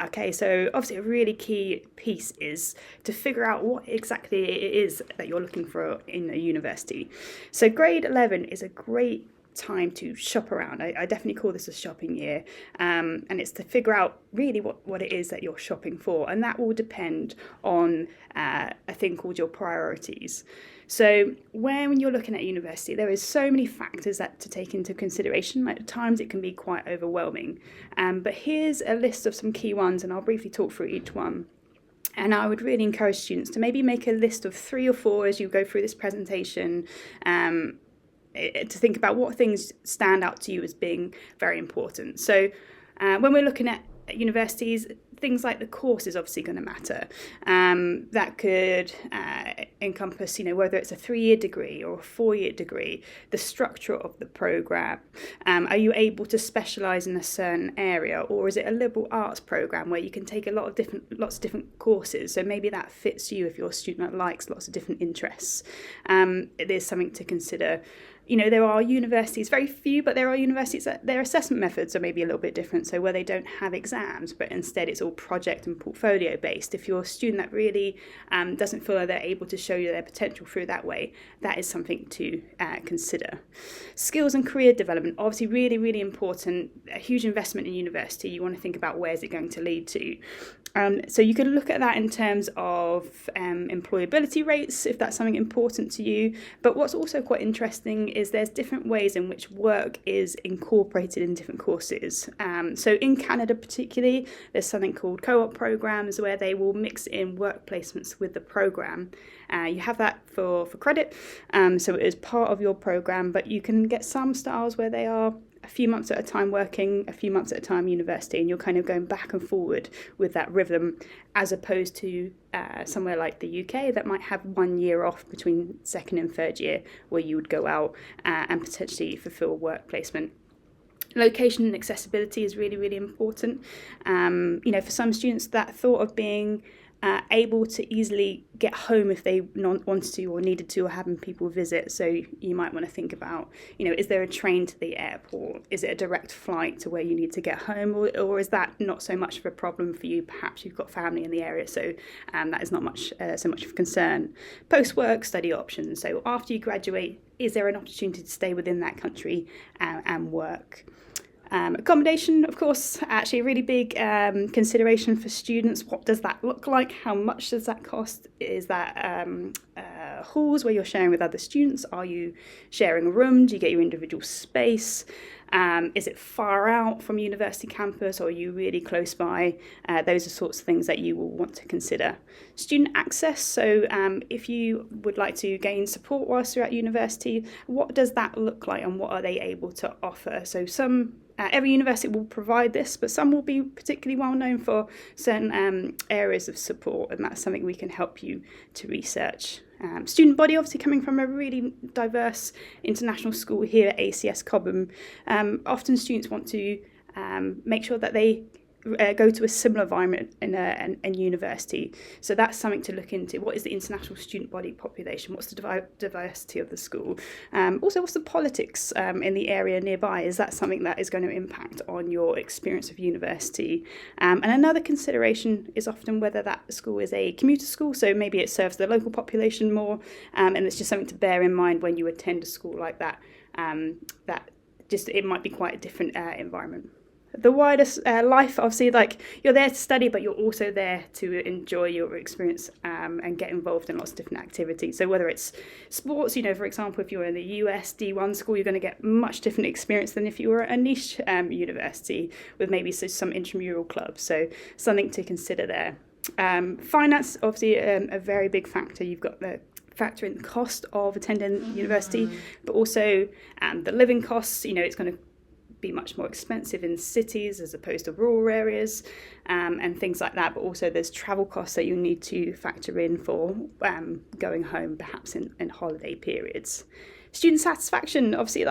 Okay, so obviously a really key piece is to figure out what exactly it is that you're looking for in a university. So grade 11 is a great time to shop around. I definitely call this a shopping year, and it's to figure out really what it is that you're shopping for, and that will depend on a thing called your priorities. So when you're looking at university, there is so many factors that to take into consideration. At times it can be quite overwhelming. But here's a list of some key ones, and I'll briefly talk through each one. And I would really encourage students to maybe make a list of 3 or 4 as you go through this presentation, to think about what things stand out to you as being very important. So when we're looking at universities, things like the course is obviously going to matter. That could encompass, whether it's a 3-year degree or a 4-year degree, the structure of the program. Are you able to specialise in a certain area, or is it a liberal arts program where you can take lots of different courses? So maybe that fits you if you're a student that likes lots of different interests. It is something to consider. There are universities, very few, but there are universities that their assessment methods are maybe a little bit different. So where they don't have exams, but instead it's all project and portfolio based. If you're a student that really doesn't feel like they're able to show you their potential through that way, that is something to consider. Skills and career development, obviously really, really important. A huge investment in university. You want to think about where is it going to lead to. So you can look at that in terms of employability rates, if that's something important to you. But what's also quite interesting is there's different ways in which work is incorporated in different courses. So in Canada particularly, there's something called co-op programs where they will mix in work placements with the program. You have that for credit, so it is part of your program, but you can get some styles where they are a few months at a time working, a few months at a time university, and you're kind of going back and forward with that rhythm, as opposed to somewhere like the UK that might have 1 year off between 2nd and 3rd year where you would go out and potentially fulfill work placement. Location and accessibility is really, really important. For some students, that thought of being able to easily get home if they wanted to or needed to, or having people visit. So you might want to think about, is there a train to the airport? Is it a direct flight to where you need to get home? Or is that not so much of a problem for you? Perhaps you've got family in the area, so that is not so much of a concern. Post-work study options. So after you graduate, is there an opportunity to stay within that country and work? Accommodation, of course, actually a really big consideration for students. What does that look like? How much does that cost? Is that halls where you're sharing with other students? Are you sharing a room? Do you get your individual space? Is it far out from university campus, or are you really close by? Those are sorts of things that you will want to consider. Student access, so if you would like to gain support whilst you're at university, what does that look like and what are they able to offer? So every university will provide this, but some will be particularly well known for certain areas of support, and that's something we can help you to research. Student body, obviously coming from a really diverse international school here at ACS Cobham, often students want to make sure that they go to a similar environment in a university. So that's something to look into. What is the international student body population? What's the diversity of the school? Also, what's the politics in the area nearby? Is that something that is going to impact on your experience of university? And another consideration is often whether that school is a commuter school, so maybe it serves the local population more, and it's just something to bear in mind when you attend a school like that, it might be quite a different environment. The wider life, obviously, like you're there to study, but you're also there to enjoy your experience and get involved in lots of different activities. So whether it's sports, for example, if you're in the US D1 school, you're going to get much different experience than if you were at a niche university with maybe some intramural clubs. So something to consider there. Finance, obviously, a very big factor. You've got the factor in the cost of attending university, but also the living costs. It's going to be much more expensive in cities as opposed to rural areas, and things like that. But also there's travel costs that you need to factor in for going home, perhaps in holiday periods. Student satisfaction, obviously,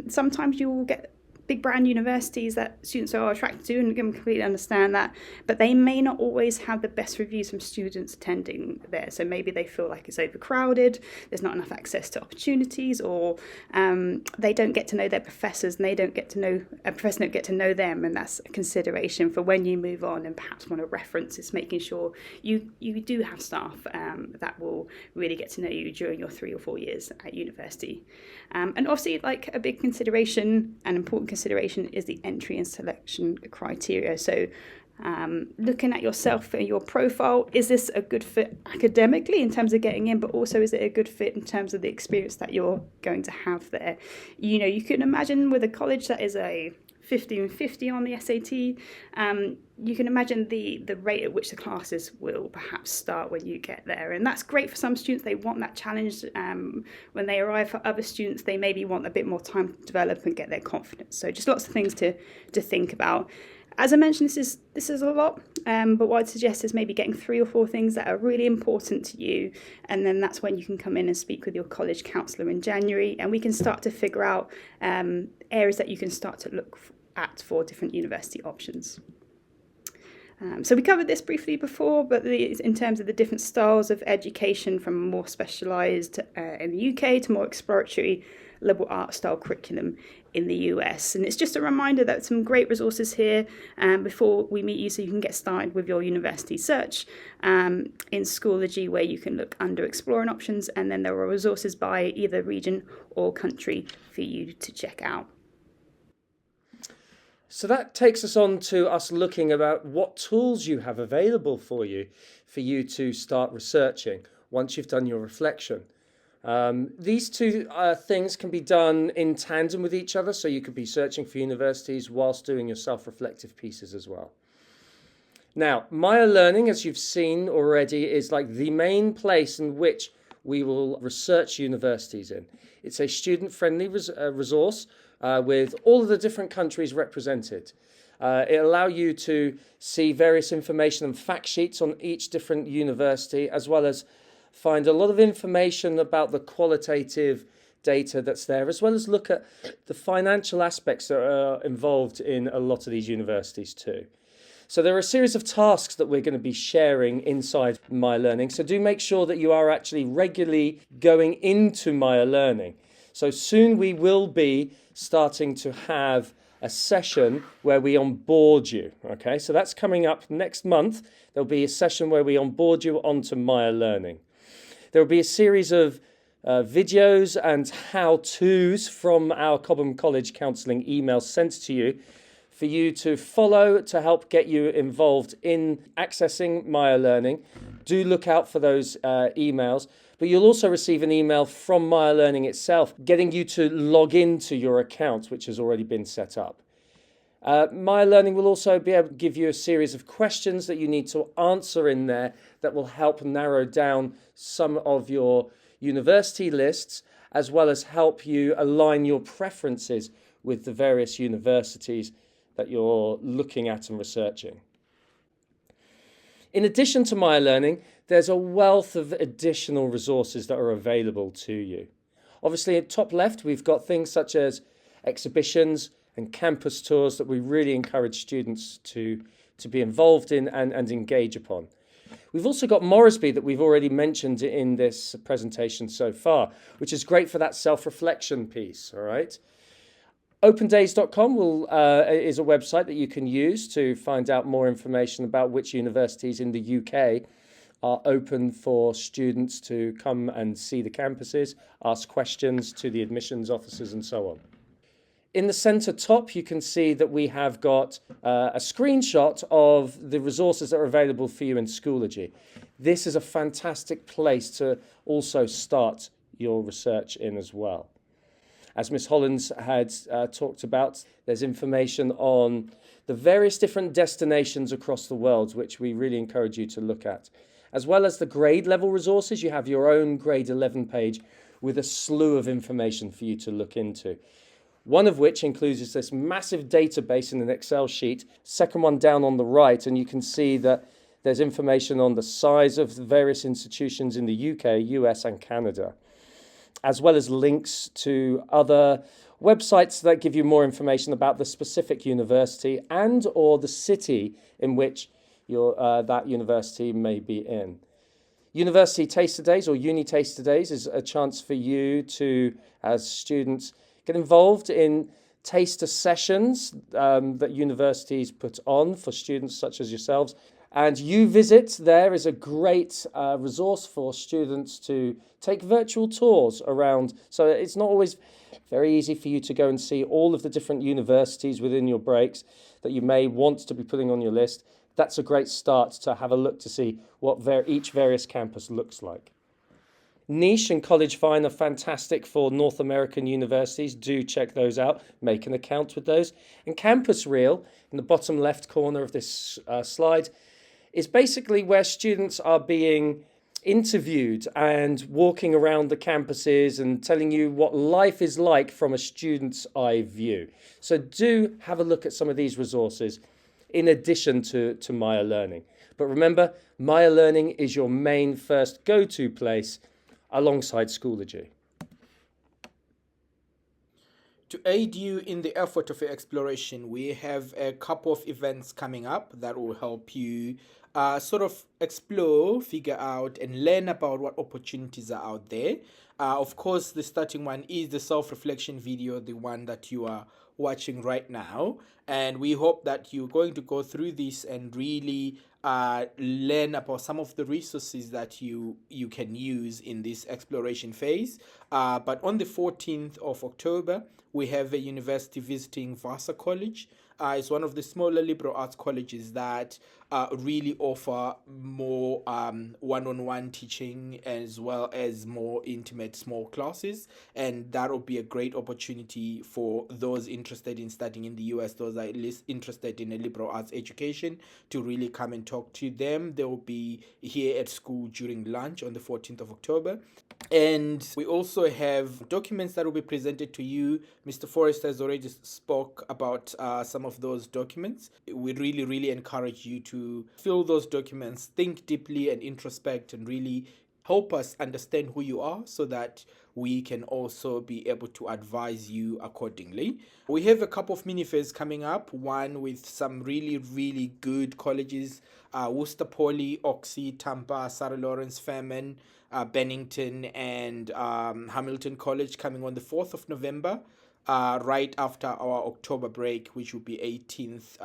sometimes you will get big brand universities that students are attracted to, and can completely understand that, but they may not always have the best reviews from students attending there. So maybe they feel like it's overcrowded, there's not enough access to opportunities, or they don't get to know their professors, and professors don't get to know them, and that's a consideration for when you move on and perhaps want to reference. Is making sure you do have staff that will really get to know you during your 3 or 4 years at university. And obviously, like, a big consideration, an important consideration, is the entry and selection criteria. So looking at yourself and your profile, is this a good fit academically in terms of getting in, but also is it a good fit in terms of the experience that you're going to have there? You can imagine with a college that is a 50 and 50 on the SAT, you can imagine the rate at which the classes will perhaps start when you get there. And that's great for some students. They want that challenge when they arrive. For other students, they maybe want a bit more time to develop and get their confidence. So just lots of things to think about. As I mentioned, this is a lot, but what I'd suggest is maybe getting 3 or 4 things that are really important to you, and then that's when you can come in and speak with your college counsellor in January, and we can start to figure out areas that you can start to look at for different university options. So we covered this briefly before, but in terms of the different styles of education, from more specialised in the UK to more exploratory liberal arts style curriculum in the US. And it's just a reminder that some great resources here before we meet you, so you can get started with your university search in Schoology, where you can look under exploring options, and then there are resources by either region or country for you to check out. So that takes us on to us looking about what tools you have available for you to start researching once you've done your reflection. These two things can be done in tandem with each other, so you could be searching for universities whilst doing your self-reflective pieces as well. Now, Maia Learning, as you've seen already, is like the main place in which we will research universities in. It's a student-friendly resource with all of the different countries represented. It allows you to see various information and fact sheets on each different university, as well as find a lot of information about the qualitative data that's there, as well as look at the financial aspects that are involved in a lot of these universities too. So there are a series of tasks that we're going to be sharing inside Maia Learning. So do make sure that you are actually regularly going into Maia Learning. So soon we will be starting to have a session where we onboard you. Okay, so that's coming up next month. There'll be a session where we onboard you onto Maia Learning. There will be a series of videos and how-tos from our Cobham College Counselling emails sent to you for you to follow to help get you involved in accessing Maia Learning. Do look out for those emails. But you'll also receive an email from Maia Learning itself, getting you to log into your account, which has already been set up. Maia Learning will also be able to give you a series of questions that you need to answer in there that will help narrow down some of your university lists, as well as help you align your preferences with the various universities that you're looking at and researching. In addition to Maia Learning, there's a wealth of additional resources that are available to you. Obviously, at top left, we've got things such as exhibitions and campus tours that we really encourage students to be involved in and engage upon. We've also got Moresby that we've already mentioned in this presentation so far, which is great for that self-reflection piece, all right? Opendays.com is a website that you can use to find out more information about which universities in the UK are open for students to come and see the campuses, ask questions to the admissions officers and so on. In the centre top, you can see that we have got a screenshot of the resources that are available for you in Schoology. This is a fantastic place to also start your research in as well. As Ms. Hollins had talked about, there's information on the various different destinations across the world, which we really encourage you to look at. As well as the grade level resources, you have your own grade 11 page with a slew of information for you to look into. One of which includes this massive database in an Excel sheet, second one down on the right, and you can see that there's information on the size of the various institutions in the UK, US and Canada. as well as links to other websites that give you more information about the specific university and or the city in which that university may be in. University Taster Days or Uni Taster Days is a chance for you to, as students, get involved in taster sessions that universities put on for students such as yourselves. And UVisit there is a great resource for students to take virtual tours around. So it's not always very easy for you to go and see all of the different universities within your breaks that you may want to be putting on your list. That's a great start to have a look to see what each various campus looks like. Niche and College Find are fantastic for North American universities. Do check those out. Make an account with those. And Campus Reel, in the bottom left corner of this slide, is basically where students are being interviewed and walking around the campuses and telling you what life is like from a student's eye view. So do have a look at some of these resources in addition to Maia Learning. But remember, Maia Learning is your main first go-to place alongside Schoology. To aid you in the effort of your exploration, we have a couple of events coming up that will help you sort of explore, figure out, and learn about what opportunities are out there. Of course, the starting one is the self-reflection video, the one that you are watching right now. And we hope that you're going to go through this and really learn about some of the resources that you can use in this exploration phase. But on the 14th of October, we have a university visiting Vassar College. It's one of the smaller liberal arts colleges that really offer more one-on-one teaching as well as more intimate small classes. And that will be a great opportunity for those interested in studying in the US, those are at least interested in a liberal arts education, to really come and talk to them. They will be here at school during lunch on the 14th of October. And we also have documents that will be presented to you. Mr. Forrest has already spoke about some of those documents. We really encourage you to fill those documents, think deeply and introspect, and really help us understand who you are so that we can also be able to advise you accordingly. We have a couple of mini fairs coming up, one with some really good colleges, Worcester Poly, Oxy, Tampa, Sarah Lawrence, Fairman, Bennington, and Hamilton College coming on the 4th of November, right after our October break, which will be 18th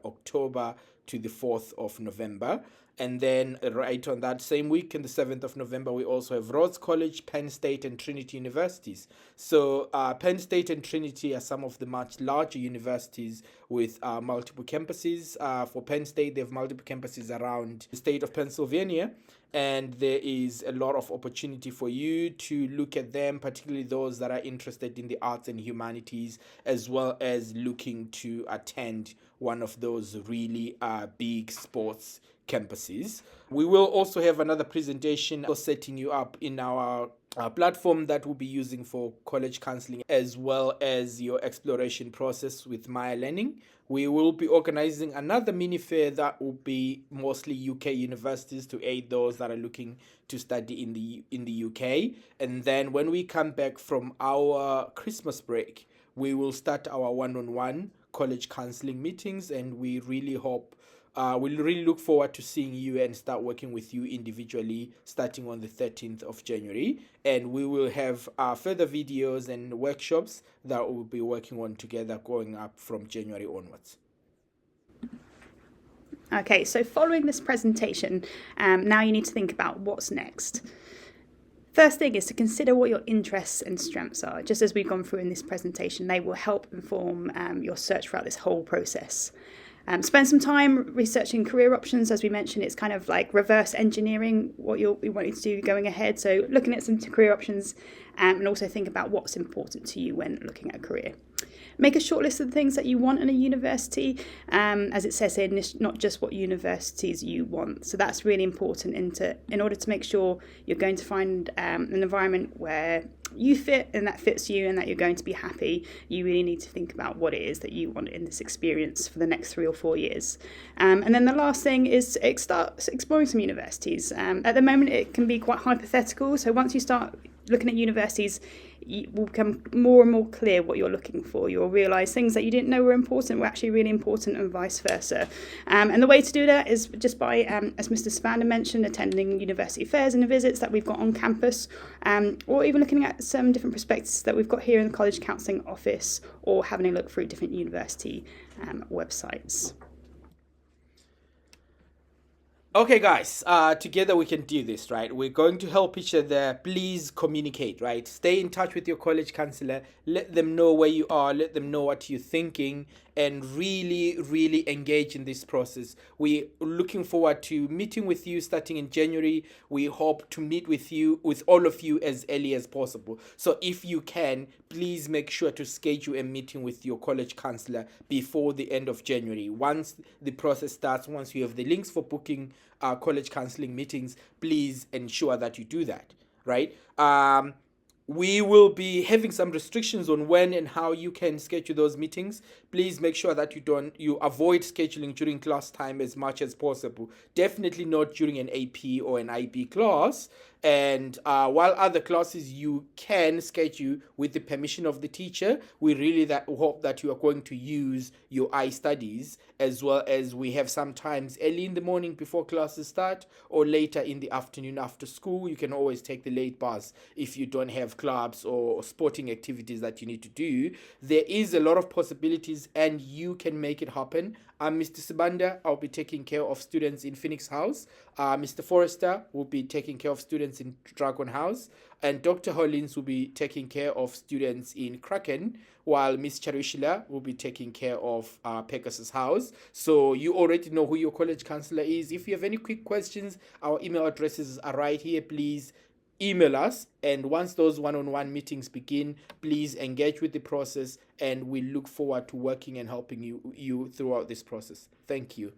October to the 4th of November. And then right on that same week, in the 7th of November, we also have Rhodes College, Penn State, and Trinity universities. So Penn State and Trinity are some of the much larger universities with multiple campuses. For Penn State, they have multiple campuses around the state of Pennsylvania. And there is a lot of opportunity for you to look at them, particularly those that are interested in the arts and humanities, as well as looking to attend one of those really big sports campuses. We will also have another presentation setting you up in our platform that we'll be using for college counseling, as well as your exploration process with Maia Learning. We will be organizing another mini fair that will be mostly UK universities to aid those that are looking to study in the UK. And then when we come back from our Christmas break, we will start our one-on-one college counseling meetings, and we really hope we'll really look forward to seeing you and start working with you individually starting on the 13th of January. And we will have further videos and workshops that we'll be working on together going up from January onwards. Okay, so following this presentation, now you need to think about what's next. First thing is to consider what your interests and strengths are. Just as we've gone through in this presentation, they will help inform your search throughout this whole process. Spend some time researching career options. As we mentioned, it's kind of like reverse engineering what you're wanting to do going ahead. So looking at some career options and also think about what's important to you when looking at a career. Make a short list of the things that you want in a university, as it says here, not just what universities you want. So that's really important in order to make sure you're going to find an environment where you fit and that fits you and that you're going to be happy. You really need to think about what it is that you want in this experience for the next 3 or 4 years. And then the last thing is start exploring some universities. At the moment, it can be quite hypothetical. So once you start looking at universities, it will become more and more clear what you're looking for. You'll realise things that you didn't know were important were actually really important, and vice versa. And the way to do that is just by, as Mr. Spanda mentioned, attending university fairs and visits that we've got on campus, or even looking at some different perspectives that we've got here in the College Counselling Office, or having a look through different university websites. Okay, guys, together we can do this, right? We're going to help each other. Please communicate, right? Stay in touch with your college counselor. Let them know where you are. Let them know what you're thinking, and really, really engage in this process. We're looking forward to meeting with you starting in January. We hope to meet with you, with all of you, as early as possible. So if you can, please make sure to schedule a meeting with your college counselor before the end of January. Once the process starts, once you have the links for booking college counseling meetings, please ensure that you do that, right? We will be having some restrictions on when and how you can schedule those meetings. Please make sure that you avoid scheduling during class time as much as possible. Definitely not during an AP or an IB class. And while other classes you can schedule with the permission of the teacher, we really hope that you are going to use your iStudies, as well as we have sometimes early in the morning before classes start, or later in the afternoon after school. You can always take the late bus if you don't have clubs or sporting activities that you need to do. There is a lot of possibilities, and you can make it happen. I'm Mr. Sibanda. I'll be taking care of students in Phoenix House. Mr. Forrester will be taking care of students in Dragon House. And Dr. Hollins will be taking care of students in Kraken, while Miss Charishila will be taking care of Pegasus House. So you already know who your college counselor is. If you have any quick questions, our email addresses are right here. Please email us, and once those one-on-one meetings begin, please engage with the process, and we look forward to working and helping you throughout this process. Thank you.